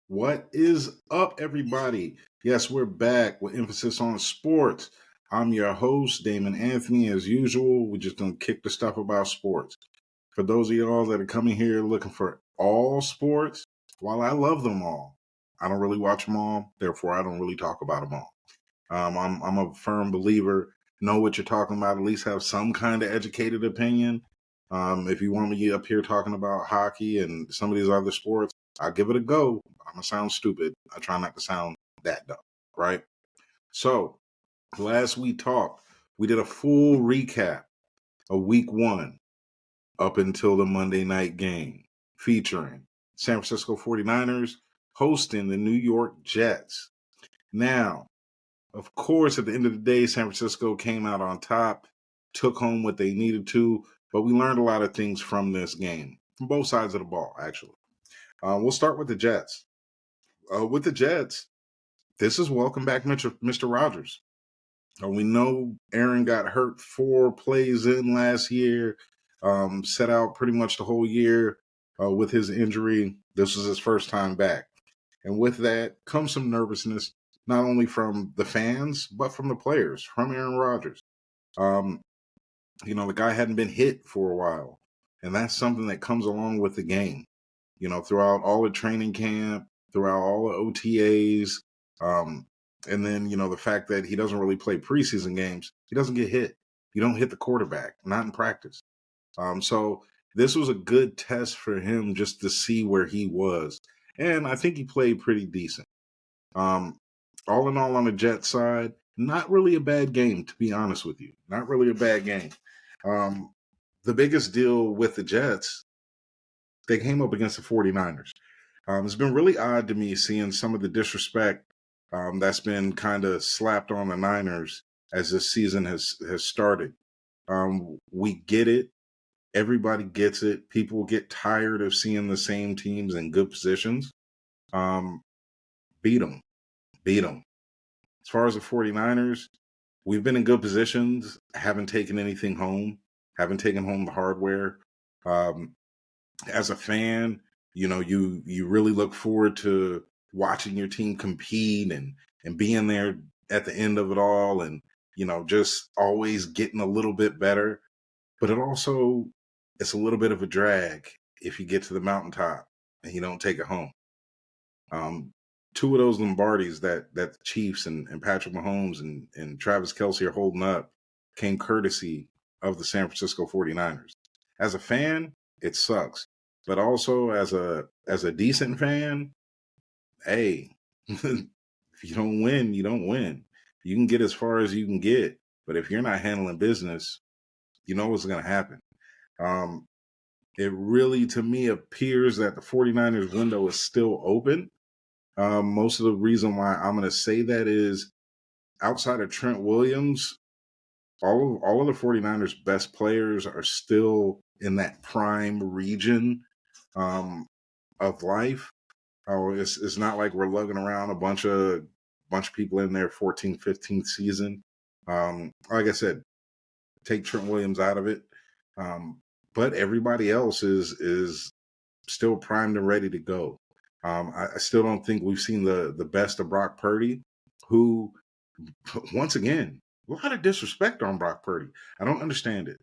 What is up, everybody? Yes, we're back with emphasis on sports. I'm your host, Damon Anthony. As usual, we're just going to kick the stuff about sports. For those of y'all that are coming here looking for all sports, while I love them all, I don't really watch them all. Therefore, I don't really talk about them all. I'm a firm believer. Know what you're talking about. At least have some kind of educated opinion. If you want me up here talking about hockey and some of these other sports, I'll give it a go. I'm gonna sound stupid. I try not to sound that dumb, right? So last we talked, we did a full recap of week one up until the Monday night game featuring San Francisco 49ers hosting the New York Jets. Now, of course, at the end of the day, San Francisco came out on top, took home what they needed to, but we learned a lot of things from this game, from both sides of the ball, actually. We'll start with the Jets. With the Jets, this is welcome back, Mr. Rogers. We know Aaron got hurt 4 plays in last year, set out pretty much the whole year with his injury. This was his first time back. And with that comes some nervousness, not only from the fans, but from the players, from Aaron Rodgers. Um, the guy hadn't been hit for a while. And that's something that comes along with the game. Throughout all the training camp, throughout all the OTAs, and then, the fact that he doesn't really play preseason games, he doesn't get hit. You don't hit the quarterback, not in practice. So this was a good test for him just to see where he was. And I think he played pretty decent. Um, all in all, on the Jets side, not really a bad game, to be honest with you. Not really a bad game. Um, the biggest deal with the Jets, they came up against the 49ers. It's been really odd to me seeing some of the disrespect that's been kind of slapped on the Niners as this season has started. We get it. Everybody gets it. People get tired of seeing the same teams in good positions. Um, beat them. Beat them. As far as the 49ers, we've been in good positions, haven't taken anything home, haven't taken home the hardware. Um, as a fan, you really look forward to watching your team compete and being there at the end of it all and just always getting a little bit better. But it's a little bit of a drag if you get to the mountaintop and you don't take it home. Um, Two of those Lombardis that the Chiefs and Patrick Mahomes and Travis Kelce are holding up came courtesy of the San Francisco 49ers. As a fan, it sucks. But also as a decent fan, hey, if you don't win, you don't win. You can get as far as you can get. But if you're not handling business, you know what's going to happen. Um, it really, to me, appears that the 49ers window is still open. Most of the reason why I'm going to say that is outside of Trent Williams, all of the 49ers best players are still in that prime region of life. Oh, it's not like we're lugging around a bunch of people in their 14th, 15th season. Like I said, take Trent Williams out of it. But everybody else is still primed and ready to go. I still don't think we've seen the best of Brock Purdy, who, once again, a lot of disrespect on Brock Purdy. I don't understand it.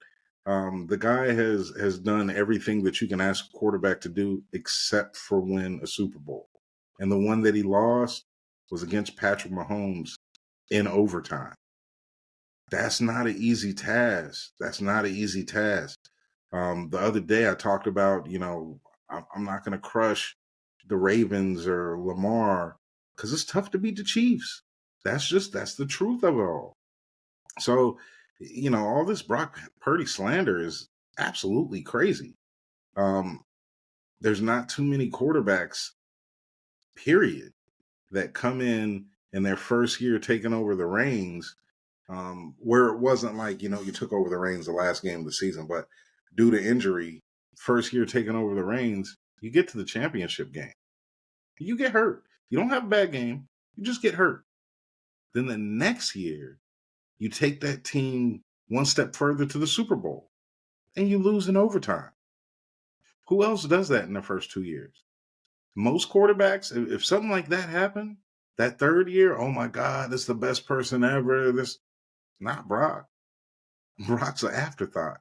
The guy has done everything that you can ask a quarterback to do except for win a Super Bowl. And the one that he lost was against Patrick Mahomes in overtime. That's not an easy task. That's not an easy task. The other day I talked about, I'm not going to crush the Ravens or Lamar because it's tough to beat the Chiefs. That's the truth of it all. So, all this Brock Purdy slander is absolutely crazy. Um, there's not too many quarterbacks, period, that come in their first year taking over the reins, where it wasn't like, you took over the reins the last game of the season, but due to injury, first year taking over the reins, you get to the championship game. You get hurt. You don't have a bad game. You just get hurt. Then the next year, you take that team one step further to the Super Bowl and you lose in overtime. Who else does that in the first 2 years? Most quarterbacks, if something like that happened, that third year, oh my God, this is the best person ever. This not Brock. Brock's an afterthought.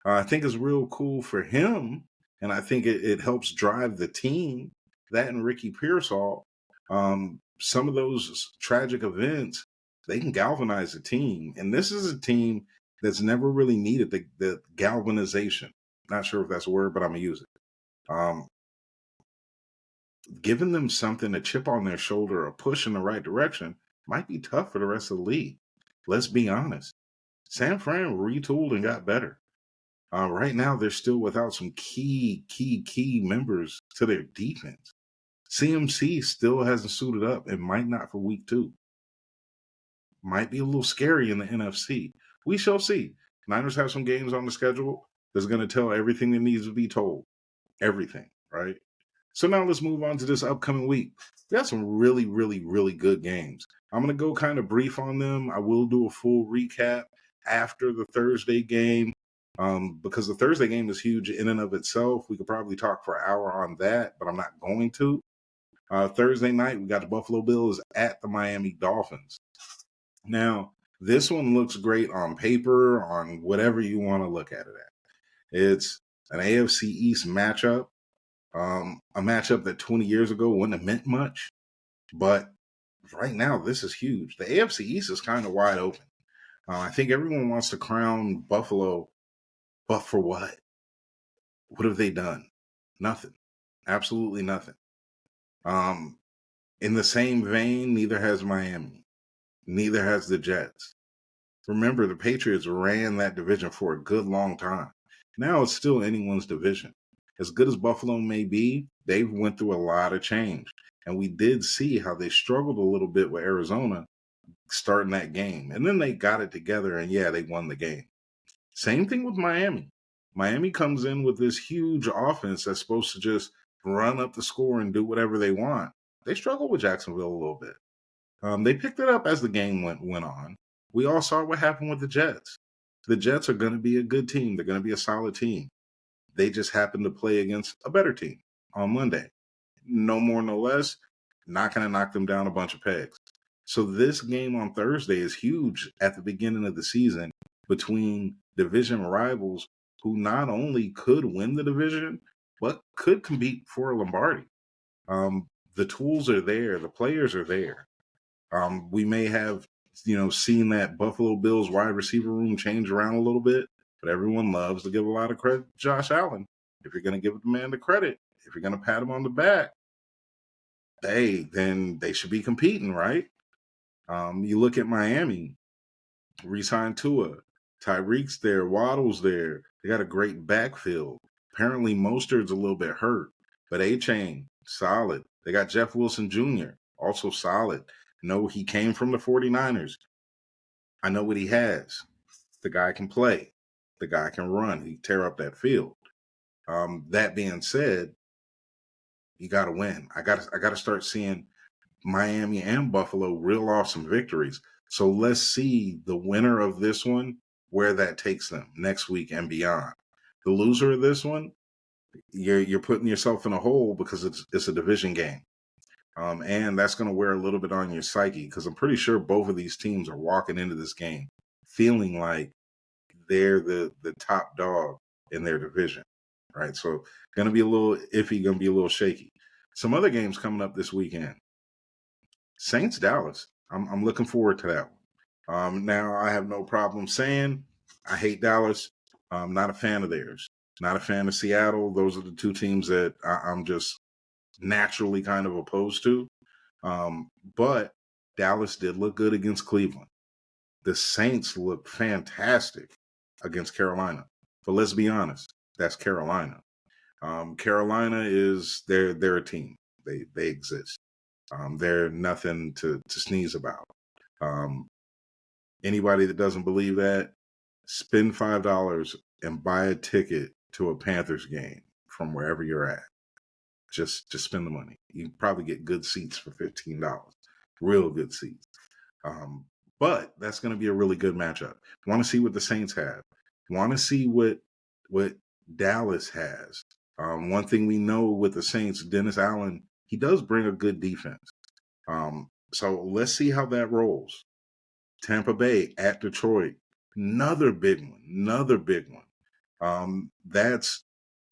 I think it's real cool for him, and I think it helps drive the team. That and Ricky Pearsall, some of those tragic events, they can galvanize a team. And this is a team that's never really needed the galvanization. Not sure if that's a word, but I'm gonna use it. Giving them something, a chip on their shoulder, a push in the right direction, might be tough for the rest of the league. Let's be honest. San Fran retooled and got better. Right now, they're still without some key members to their defense. CMC still hasn't suited up and might not for week 2. Might be a little scary in the NFC. We shall see. Niners have some games on the schedule that's going to tell everything that needs to be told. Everything, right? So now let's move on to this upcoming week. We got some really, really, really good games. I'm going to go kind of brief on them. I will do a full recap after the Thursday game because the Thursday game is huge in and of itself. We could probably talk for an hour on that, but I'm not going to. Thursday night, we got the Buffalo Bills at the Miami Dolphins. Now, this one looks great on paper, on whatever you want to look at it at. It's an AFC East matchup. A matchup that 20 years ago wouldn't have meant much, but right now this is huge. The AFC East is kind of wide open. I think everyone wants to crown Buffalo, but for what? What have they done? Nothing. Absolutely nothing. In the same vein, neither has Miami. Neither has the Jets. Remember, the Patriots ran that division for a good long time. Now it's still anyone's division. As good as Buffalo may be, they've went through a lot of change. And we did see how they struggled a little bit with Arizona starting that game. And then they got it together and yeah, they won the game. Same thing with Miami. Miami comes in with this huge offense that's supposed to just run up the score and do whatever they want. They struggled with Jacksonville a little bit. They picked it up as the game went on. We all saw what happened with the Jets. The Jets are going to be a good team. They're going to be a solid team. They just happened to play against a better team on Monday. No more, no less. Not going to knock them down a bunch of pegs. So this game on Thursday is huge at the beginning of the season between division rivals who not only could win the division, but could compete for a Lombardi. The tools are there. The players are there. We may have, seen that Buffalo Bills wide receiver room change around a little bit, but everyone loves to give a lot of credit to Josh Allen. If you're going to give the man the credit, if you're going to pat him on the back, then they should be competing, right? You look at Miami, re-signed Tua, Tyreek's there, Waddle's there. They got a great backfield. Apparently, Mostert's a little bit hurt, but A-Chain, solid. They got Jeff Wilson Jr., also solid. No, he came from the 49ers. I know what he has. The guy can play. The guy can run. He tear up that field. That being said, you got to win. I got to start seeing Miami and Buffalo reel off some victories. So let's see the winner of this one, where that takes them next week and beyond. The loser of this one, you're putting yourself in a hole because it's a division game. And that's going to wear a little bit on your psyche because I'm pretty sure both of these teams are walking into this game feeling like they're the top dog in their division, right? So going to be a little iffy, going to be a little shaky. Some other games coming up this weekend. Saints Dallas. I'm looking forward to that one. Now I have no problem saying I hate Dallas. I'm not a fan of theirs. Not a fan of Seattle. Those are the two teams that I'm just naturally kind of opposed to. But Dallas did look good against Cleveland. The Saints look fantastic against Carolina. But let's be honest, that's Carolina. Carolina is they're a team. They exist. They're nothing to sneeze about. Anybody that doesn't believe that, spend $5 and buy a ticket to a Panthers game from wherever you're at. Just spend the money. You probably get good seats for $15, real good seats. But that's going to be a really good matchup. Want to see what the Saints have. Want to see what Dallas has. One thing we know with the Saints, Dennis Allen, he does bring a good defense. So let's see how that rolls. Tampa Bay at Detroit, another big one, another big one. That's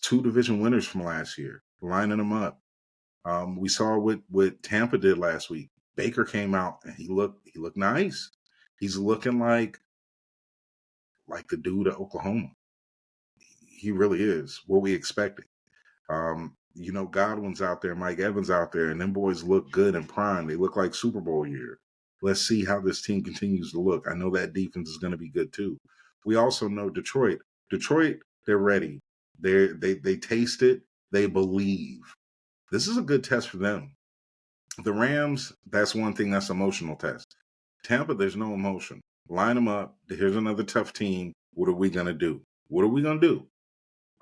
two division winners from last year, lining them up. We saw what Tampa did last week. Baker came out and he looked nice. He's looking like the dude at Oklahoma. He really is what we expected. Godwin's out there, Mike Evans out there, and them boys look good and prime. They look like Super Bowl year. Let's see how this team continues to look. I know that defense is going to be good too. We also know Detroit. Detroit, they're ready. They taste it. They believe. This is a good test for them. The Rams, that's one thing that's emotional test. Tampa, there's no emotion. Line them up. Here's another tough team. What are we going to do? What are we going to do?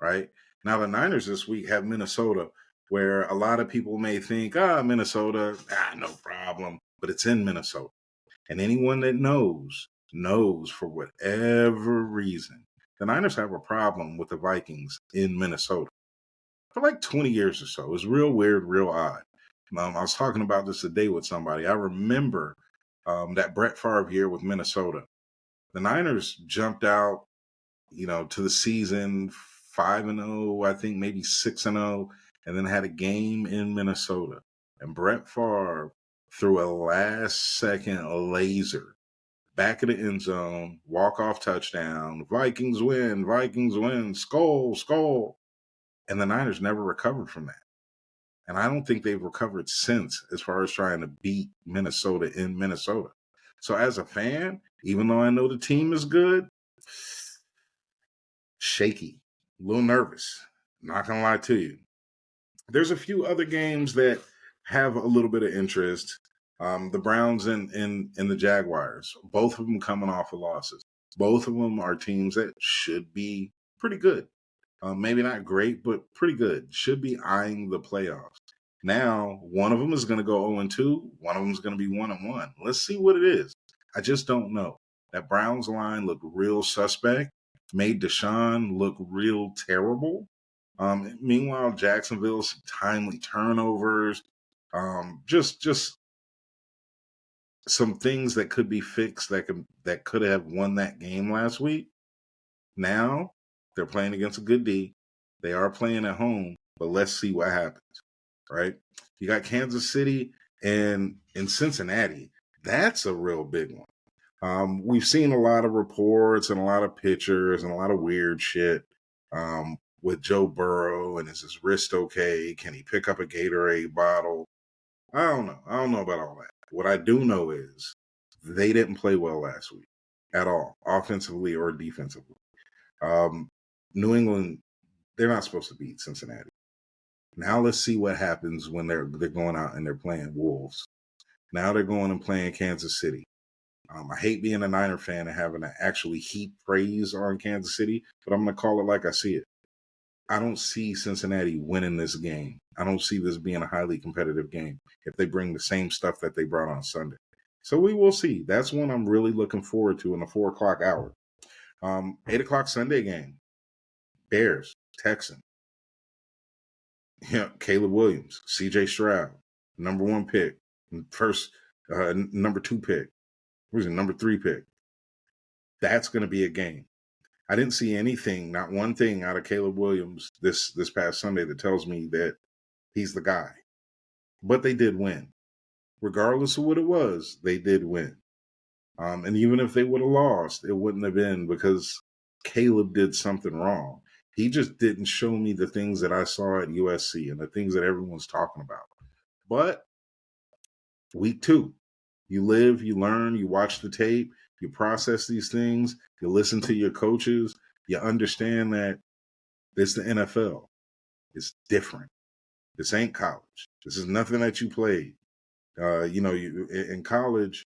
Right? Now, the Niners this week have Minnesota, where a lot of people may think, Minnesota, no problem. But it's in Minnesota. And anyone that knows for whatever reason, the Niners have a problem with the Vikings in Minnesota for like 20 years or so. It's real weird, real odd. I was talking about this today with somebody. I remember that Brett Favre year with Minnesota. The Niners jumped out, to the season 5-0, I think maybe 6-0, and then had a game in Minnesota. And Brett Favre threw a last-second laser back of the end zone, walk-off touchdown. Vikings win, skull. And the Niners never recovered from that. And I don't think they've recovered since as far as trying to beat Minnesota in Minnesota. So as a fan, even though I know the team is good, shaky, a little nervous. Not going to lie to you. There's a few other games that have a little bit of interest. The Browns and the Jaguars, both of them coming off of losses. Both of them are teams that should be pretty good. Maybe not great, but pretty good. Should be eyeing the playoffs. Now, one of them is going to go 0-2. One of them is going to be 1-1. Let's see what it is. I just don't know. That Browns line looked real suspect. Made Deshaun look real terrible. Meanwhile, Jacksonville, some timely turnovers. Just some things that could be fixed that could have won that game last week. Now they're playing against a good D. They are playing at home, but let's see what happens. Right? You got Kansas City and Cincinnati. That's a real big one. We've seen a lot of reports and a lot of pictures and a lot of weird shit with Joe Burrow and is his wrist okay? Can he pick up a Gatorade bottle? I don't know. I don't know about all that. What I do know is they didn't play well last week at all, offensively or defensively. New England, they're not supposed to beat Cincinnati. Now let's see what happens when they're going out and they're playing Wolves. Now they're going and playing Kansas City. I hate being a Niner fan and having to actually heap praise on Kansas City, but I'm going to call it like I see it. I don't see Cincinnati winning this game. I don't see this being a highly competitive game if they bring the same stuff that they brought on Sunday. So we will see. That's one I'm really looking forward to in the 4 o'clock hour. 8 o'clock Sunday game. Bears, Texans. Caleb Williams, CJ Stroud, number 1 pick, first, number 2 pick. Who's the number 3 pick? That's going to be a game. I didn't see anything, not one thing out of Caleb Williams this past Sunday that tells me that he's the guy. But they did win. Regardless of what it was, they did win. And even if they would have lost, it wouldn't have been because Caleb did something wrong. He just didn't show me the things that I saw at USC and the things that everyone's talking about. But week 2, you live, you learn, you watch the tape, you process these things, you listen to your coaches, you understand that it's the NFL. It's different. This ain't college. This is nothing that you played. You in college,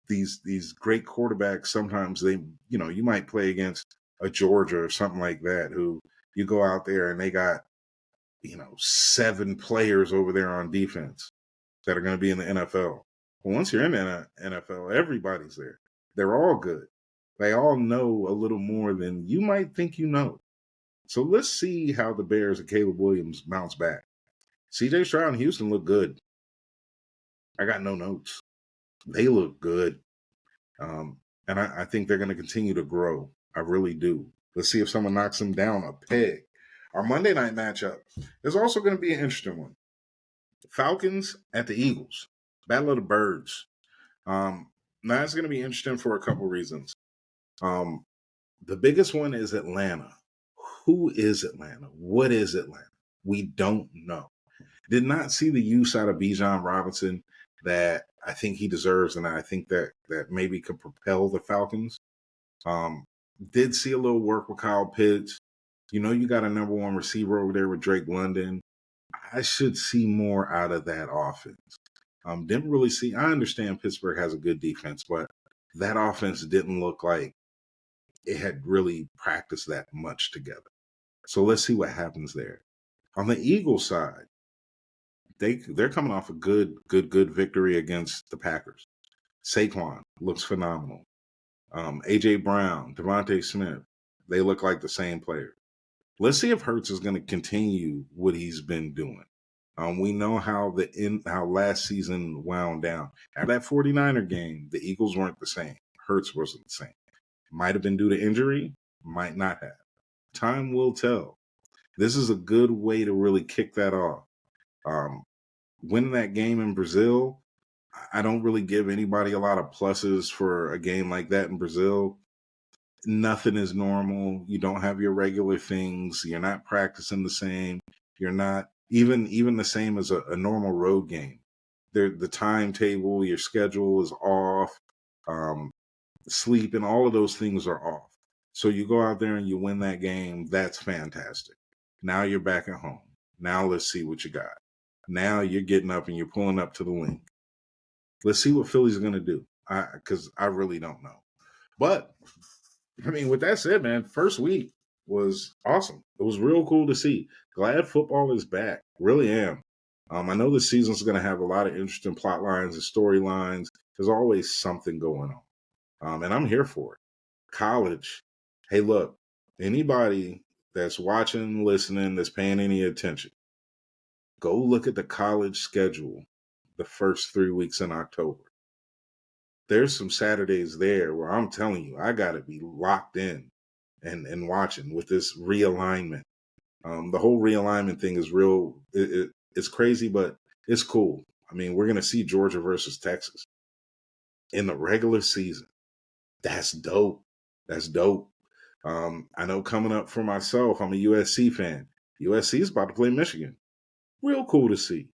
these great quarterbacks, sometimes they, you might play against a Georgia or something like that, who you go out there and they got, 7 players over there on defense that are going to be in the NFL. Well, once you're in the NFL, everybody's there. They're all good. They all know a little more than you might think you know. So let's see how the Bears and Caleb Williams bounce back. CJ Stroud and Houston look good. I got no notes. They look good. And I think they're going to continue to grow. I really do. Let's see if someone knocks them down a peg. Our Monday night matchup is also going to be an interesting one. Falcons at the Eagles. Battle of the Birds. Now it's going to be interesting for a couple reasons. The biggest one is Atlanta. Who is Atlanta? What is Atlanta? We don't know. Did not see the use out of Bijan Robinson that I think he deserves, and I think that maybe could propel the Falcons. Did see a little work with Kyle Pitts. You got a number one receiver over there with Drake London. I should see more out of that offense. Didn't really see. I understand Pittsburgh has a good defense, but that offense didn't look like it had really practiced that much together. So let's see what happens there. On the Eagles side, they're coming off a good victory against the Packers. Saquon looks phenomenal. AJ Brown, Devontae Smith, they look like the same player. Let's see if Hurts is going to continue what he's been doing. We know how last season wound down. After that 49er game, the Eagles weren't the same. Hurts wasn't the same. Might have been due to injury, might not have. Time will tell. This is a good way to really kick that off. Winning that game in Brazil, I don't really give anybody a lot of pluses for a game like that in Brazil. Nothing is normal. You don't have your regular things. You're not practicing the same. You're not even the same as a normal road game. The timetable, your schedule is off. Sleep and all of those things are off. So you go out there and you win that game. That's fantastic. Now you're back at home. Now let's see what you got. Now you're getting up and you're pulling up to the link. Let's see what Philly's going to do, because I really don't know. But, I mean, with that said, man, first week was awesome. It was real cool to see. Glad football is back. Really am. I know this season's going to have a lot of interesting plot lines and storylines. There's always something going on. And I'm here for it. College, hey, look, anybody that's watching, listening, that's paying any attention, go look at the college schedule the first 3 weeks in October. There's some Saturdays there where I'm telling you, I got to be locked in and watching with this realignment. The whole realignment thing is real. It's crazy, but it's cool. I mean, we're going to see Georgia versus Texas in the regular season. That's dope. That's dope. I know coming up for myself, I'm a USC fan. USC is about to play Michigan. Real cool to see.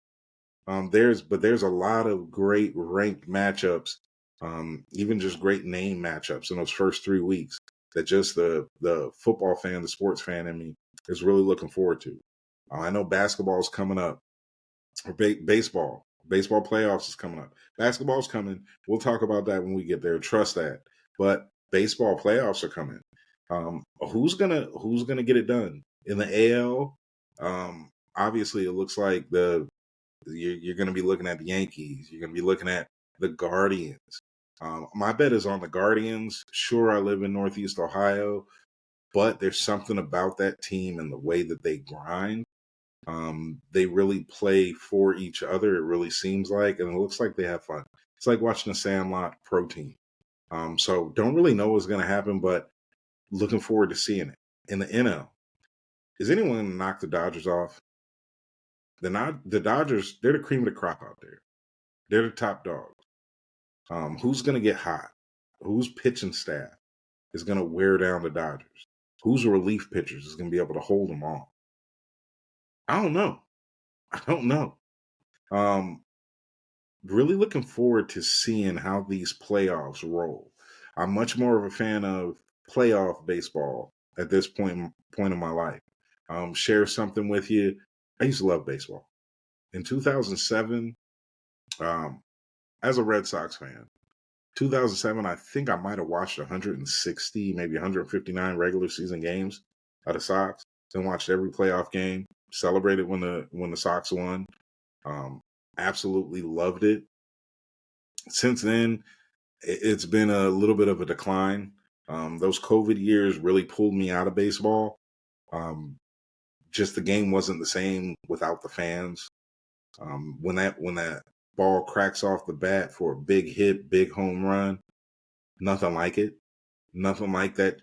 There's a lot of great ranked matchups, even just great name matchups in those first 3 weeks that just the football fan, the sports fan in me is really looking forward to. I know basketball's coming up, or baseball playoffs is coming up. Basketball's coming. We'll talk about that when we get there. Trust that. But baseball playoffs are coming. Who's gonna get it done in the AL? Obviously, it looks like you're going to be looking at the Yankees. You're going to be looking at the Guardians. My bet is on the Guardians. Sure, I live in Northeast Ohio, but there's something about that team and the way that they grind. They really play for each other, it really seems like, and it looks like they have fun. It's like watching a Sandlot pro team. So don't really know what's going to happen, but looking forward to seeing it. In the NL, is anyone going to knock the Dodgers off? The Dodgers, they're the cream of the crop out there. They're the top dogs. Who's going to get hot? Whose pitching staff is going to wear down the Dodgers? Whose relief pitchers is going to be able to hold them off? I don't know. Really looking forward to seeing how these playoffs roll. I'm much more of a fan of playoff baseball at this point in my life. Share something with you. I used to love baseball. In 2007, as a Red Sox fan, 2007, I think I might have watched 160, maybe 159 regular season games of the Sox. Then watched every playoff game. Celebrated when the Sox won. Absolutely loved it. Since then, it's been a little bit of a decline. Those COVID years really pulled me out of baseball. Just the game wasn't the same without the fans. When that ball cracks off the bat for a big hit, big home run, nothing like it. Nothing like that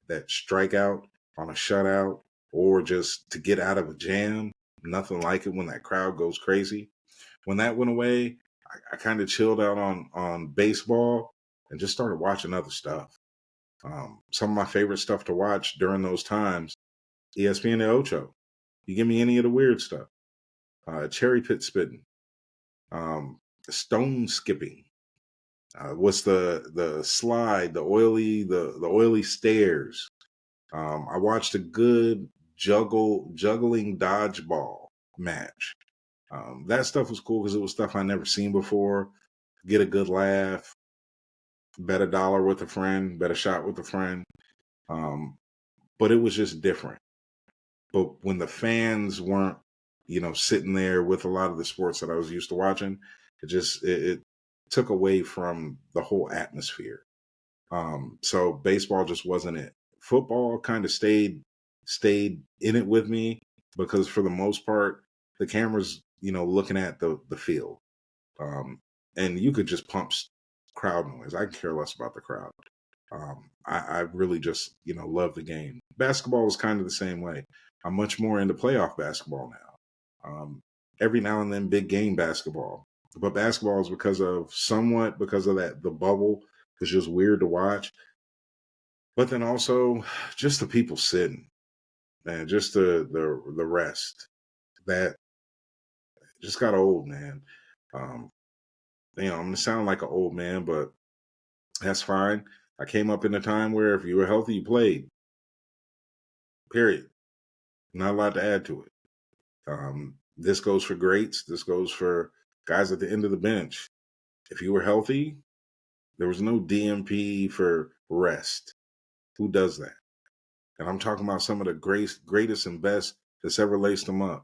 strikeout on a shutout or just to get out of a jam. Nothing like it when that crowd goes crazy. When that went away, I kind of chilled out on baseball and just started watching other stuff. Some of my favorite stuff to watch during those times, ESPN El Ocho. You give me any of the weird stuff. Cherry pit spitting, um, stone skipping. What's the slide, the oily stairs. I watched a good juggling dodgeball match. That stuff was cool because it was stuff I never seen before. Get a good laugh, bet $1 with a friend, bet a shot with a friend. But it was just different. But when the fans weren't, sitting there with a lot of the sports that I was used to watching, it took away from the whole atmosphere. So baseball just wasn't it. Football kind of stayed in it with me because for the most part, the camera's, looking at the field. And you could just pump crowd noise. I can care less about the crowd. I really just, love the game. Basketball was kind of the same way. I'm much more into playoff basketball now. Every now and then, big game basketball. But basketball is because of that, the bubble is just weird to watch. But then also just the people sitting, man, just the rest that just got old, man. I'm gonna sound like an old man, but that's fine. I came up in a time where if you were healthy, you played. Period. Not a lot to add to it. This goes for greats. This goes for guys at the end of the bench. If you were healthy, there was no DMP for rest. Who does that? And I'm talking about some of the greatest and best that's ever laced them up.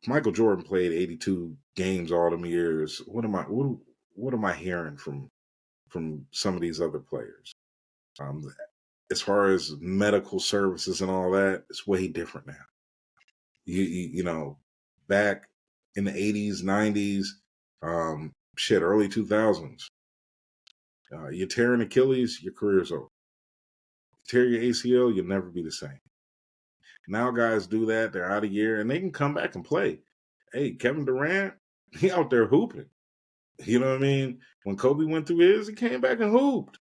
Michael Jordan played 82 games all them years. What am I hearing from some of these other players? As far as medical services and all that, it's way different now. You back in the 80s, 90s, early 2000s, you tear an Achilles, your career's over. Tear your ACL, you'll never be the same. Now guys do that, they're out a year, and they can come back and play. Hey, Kevin Durant, he out there hooping. You know what I mean? When Kobe went through his, he came back and hooped.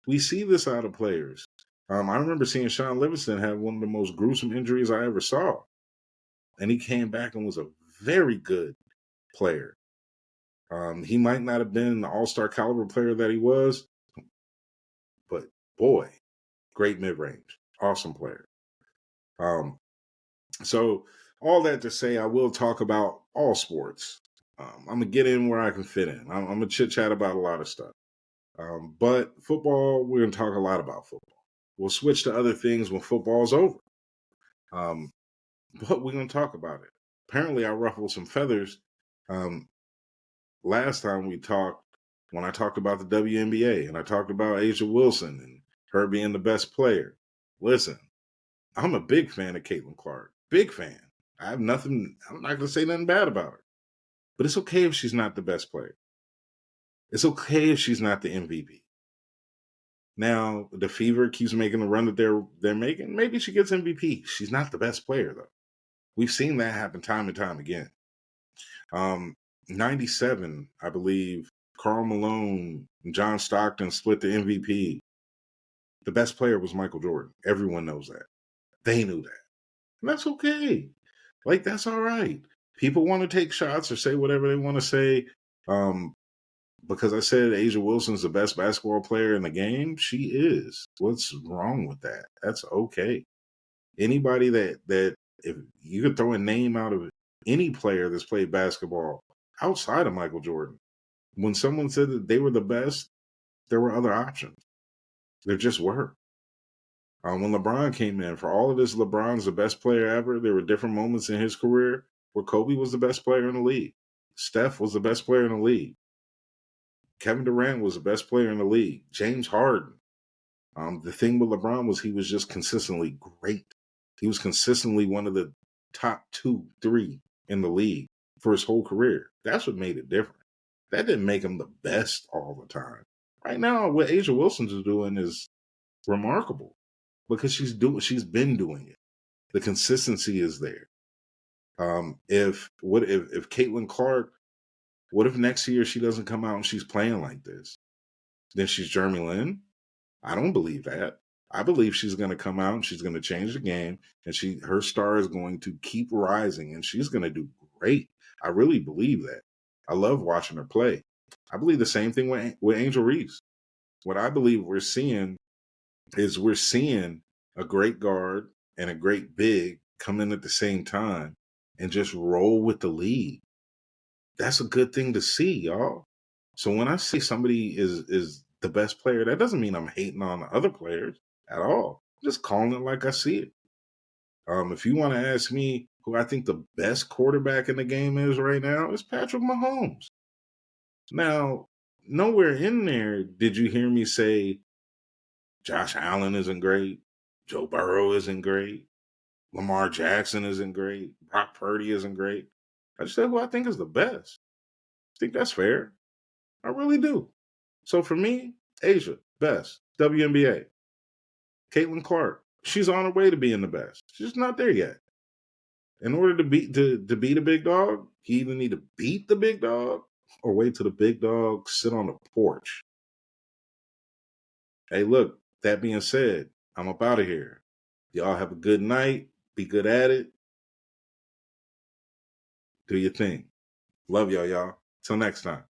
We see this out of players. I remember seeing Sean Livingston have one of the most gruesome injuries I ever saw. And he came back and was a very good player. He might not have been the all-star caliber player that he was, but boy, great mid-range, awesome player. So all that to say, I will talk about all sports. I'm going to get in where I can fit in. I'm going to chit-chat about a lot of stuff. But football, we're going to talk a lot about football. We'll switch to other things when football's over. But we're going to talk about it. Apparently, I ruffled some feathers last time we talked, when I talked about the WNBA and I talked about Asia Wilson and her being the best player. Listen, I'm a big fan of Caitlin Clark. Big fan. I'm not going to say nothing bad about her. But it's okay if she's not the best player. It's okay if she's not the MVP. Now, the Fever keeps making the run that they're making. Maybe she gets MVP. She's not the best player, though. We've seen that happen time and time again. 97, I believe, Karl Malone and John Stockton split the MVP. The best player was Michael Jordan. Everyone knows that. They knew that. And that's okay. Like, that's all right. People want to take shots or say whatever they want to say. Because I said Asia Wilson's the best basketball player in the game. She is. What's wrong with that? That's okay. Anybody that if you could throw a name out of any player that's played basketball outside of Michael Jordan, when someone said that they were the best, there were other options. There just were. When LeBron came in, for all of this, LeBron's the best player ever. There were different moments in his career where Kobe was the best player in the league. Steph was the best player in the league. Kevin Durant was the best player in the league. James Harden. The thing with LeBron was he was just consistently great. He was consistently one of the top 2, 3 in the league for his whole career. That's what made it different. That didn't make him the best all the time. Right now, what Asia Wilson is doing is remarkable because she's been doing it. The consistency is there. If Caitlin Clark, what if next year she doesn't come out and she's playing like this? Then she's Jeremy Lin? I don't believe that. I believe she's going to come out and she's going to change the game, and her star is going to keep rising, and she's going to do great. I really believe that. I love watching her play. I believe the same thing with Angel Reese. What I believe we're seeing is a great guard and a great big come in at the same time and just roll with the league. That's a good thing to see, y'all. So when I say somebody is the best player, that doesn't mean I'm hating on the other players at all. I'm just calling it like I see it. If you want to ask me who I think the best quarterback in the game is right now, it's Patrick Mahomes. Now, nowhere in there did you hear me say Josh Allen isn't great, Joe Burrow isn't great, Lamar Jackson isn't great, Brock Purdy isn't great. I just said who I think is the best. I think that's fair. I really do. So for me, Asia, best. WNBA. Caitlin Clark, she's on her way to being the best. She's not there yet. In order to beat a big dog, you either need to beat the big dog or wait till the big dog sit on the porch. Hey, look, that being said, I'm up out of here. Y'all have a good night. Be good at it. Do your thing. Love y'all. Till next time.